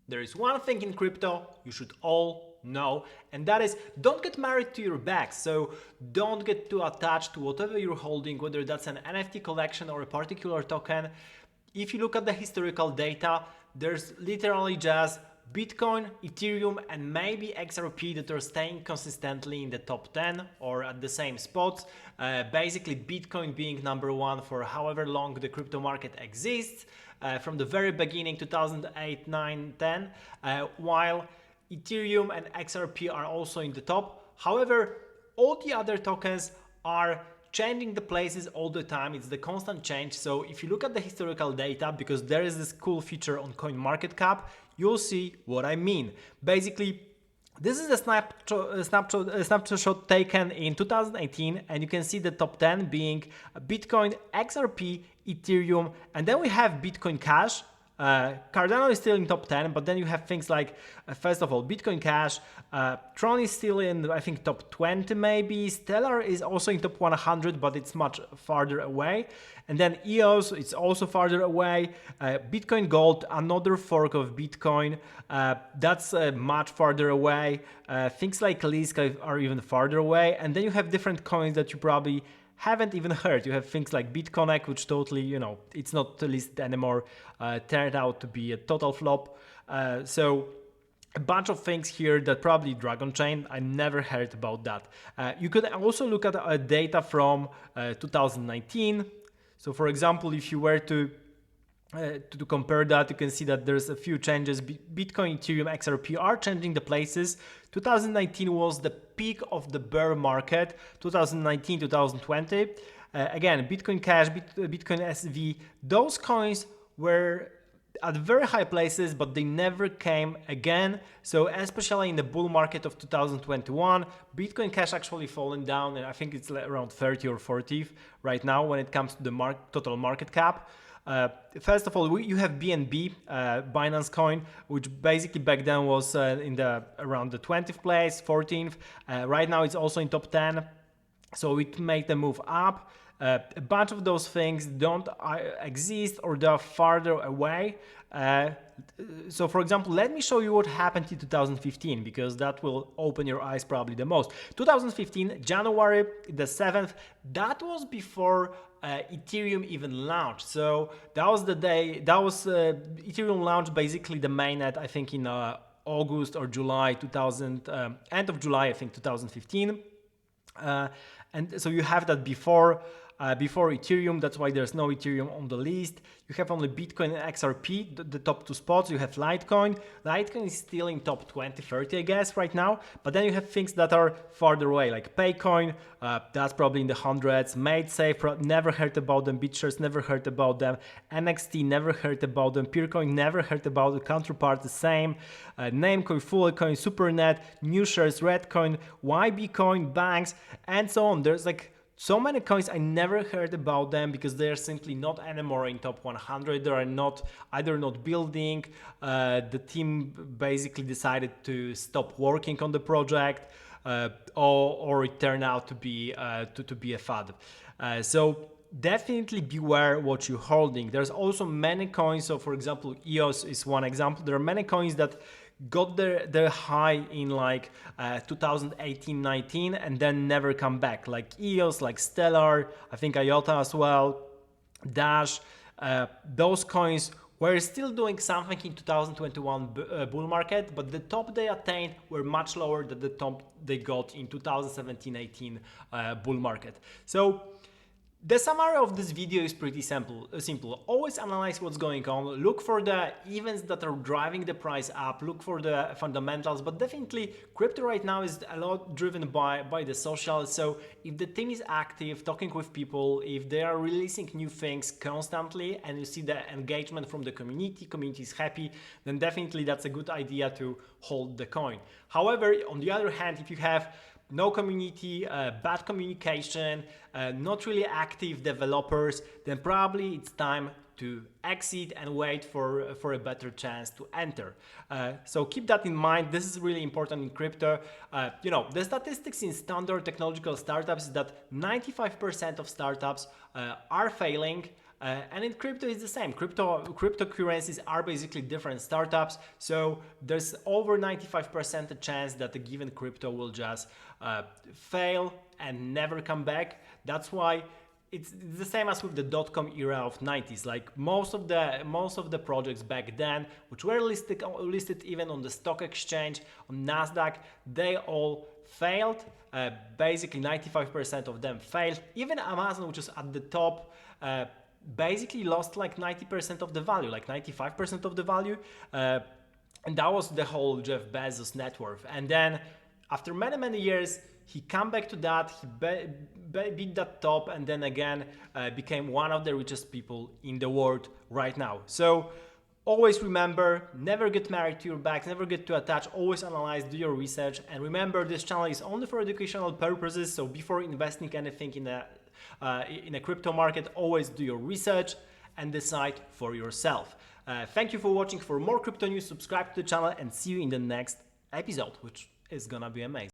There is one thing in crypto you should all know, and that is don't get married to your bags. So don't get too attached to whatever you're holding, whether that's an NFT collection or a particular token. If you look at the historical data, there's literally just Bitcoin, Ethereum, and maybe XRP that are staying consistently in the top 10 or at the same spots. Basically, Bitcoin being number one for however long the crypto market exists, from the very beginning, 2008, 9, 10, while Ethereum and XRP are also in the top. However, all the other tokens are changing the places all the time. It's the constant change. So if you look at the historical data, because there is this cool feature on CoinMarketCap, you'll see what I mean. Basically, this is a snapshot taken in 2018, and you can see the top 10 being Bitcoin, XRP, Ethereum, and then we have Bitcoin Cash. Cardano is still in top 10, but then you have things like, first of all, Bitcoin Cash, Tron is still in, I think, top 20 maybe, Stellar is also in top 100, but it's much farther away, and then EOS, it's also farther away, Bitcoin Gold, another fork of Bitcoin, that's much farther away, things like Liska are even farther away, and then you have different coins that you probably haven't even heard. You have things like BitConnect, which totally, it's not listed anymore, turned out to be a total flop. So a bunch of things here that probably Dragon Chain, I never heard about that. You could also look at data from 2019. So for example, if you were to compare that, you can see that there's a few changes. Bitcoin, Ethereum, XRP are changing the places. 2019 was the peak of the bear market, 2019, 2020. Again, Bitcoin Cash, Bitcoin SV, those coins were at very high places, but they never came again. So especially in the bull market of 2021, Bitcoin Cash actually fallen down, and I think it's around 30 or 40 right now when it comes to the total market cap. First of all, you have BNB, Binance Coin, which basically back then was around the 20th place, 14th. Right now it's also in top 10, so it made the move up. A bunch of those things don't exist or they're farther away. So for example, let me show you what happened in 2015, because that will open your eyes probably the most. 2015, January the 7th, that was before Ethereum even launched. So that was the day, Ethereum launched basically the mainnet, I think in August or July 2000, end of July, I think 2015. And so you have that before Ethereum. That's why there's no Ethereum on the list. You have only Bitcoin and XRP, the top two spots. You have Litecoin. Litecoin is still in top 20, 30, I guess, right now. But then you have things that are farther away, like Paycoin. That's probably in the hundreds. MadeSafe, never heard about them. BitShares, never heard about them. NXT, never heard about them. Peercoin, never heard about the counterpart, the same. Namecoin, Fullcoin, Supernet, NewShares, Redcoin, YBCoin, Banks, and so on. There's like so many coins I never heard about them because they're simply not anymore in top 100. They are either not building. The team basically decided to stop working on the project, or it turned out to be a fad. So definitely beware what you're holding. There's also many coins. So for example, EOS is one example. There are many coins that got their high in like 2018-19 and then never come back, like EOS, like Stellar, I think IOTA as well, Dash. Those coins were still doing something in 2021 bull market, but the top they attained were much lower than the top they got in 2017-18 bull market. So the summary of this video is pretty simple. Always analyze what's going on, look for the events that are driving the price up, look for the fundamentals, but definitely crypto right now is a lot driven by the social. So if the team is active, talking with people, if they are releasing new things constantly and you see the engagement from the community is happy, then definitely that's a good idea to hold the coin. However, on the other hand, if you have no community, bad communication, not really active developers, then probably it's time to exit and wait for a better chance to enter. So keep that in mind. This is really important in crypto. The statistics in standard technological startups is that 95% of startups are failing. And in crypto, it's the same. Cryptocurrencies are basically different startups. So there's over 95% a chance that a given crypto will just fail and never come back. That's why it's the same as with the dot-com era of 90s. Like most of the projects back then, which were listed even on the stock exchange, on Nasdaq, they all failed. Basically 95% of them failed. Even Amazon, which is at the top, basically lost like 90% of the value, like 95% of the value. And that was the whole Jeff Bezos net worth. And then after many years, he come back to that, he beat that top, and then again became one of the richest people in the world right now. So always remember, never get married to your bags, never get too attached, always analyze, do your research, and remember this channel is only for educational purposes, so before investing anything in a crypto market, always do your research and decide for yourself. Thank you for watching. For more crypto news, subscribe to the channel and see you in the next episode, which is gonna be amazing.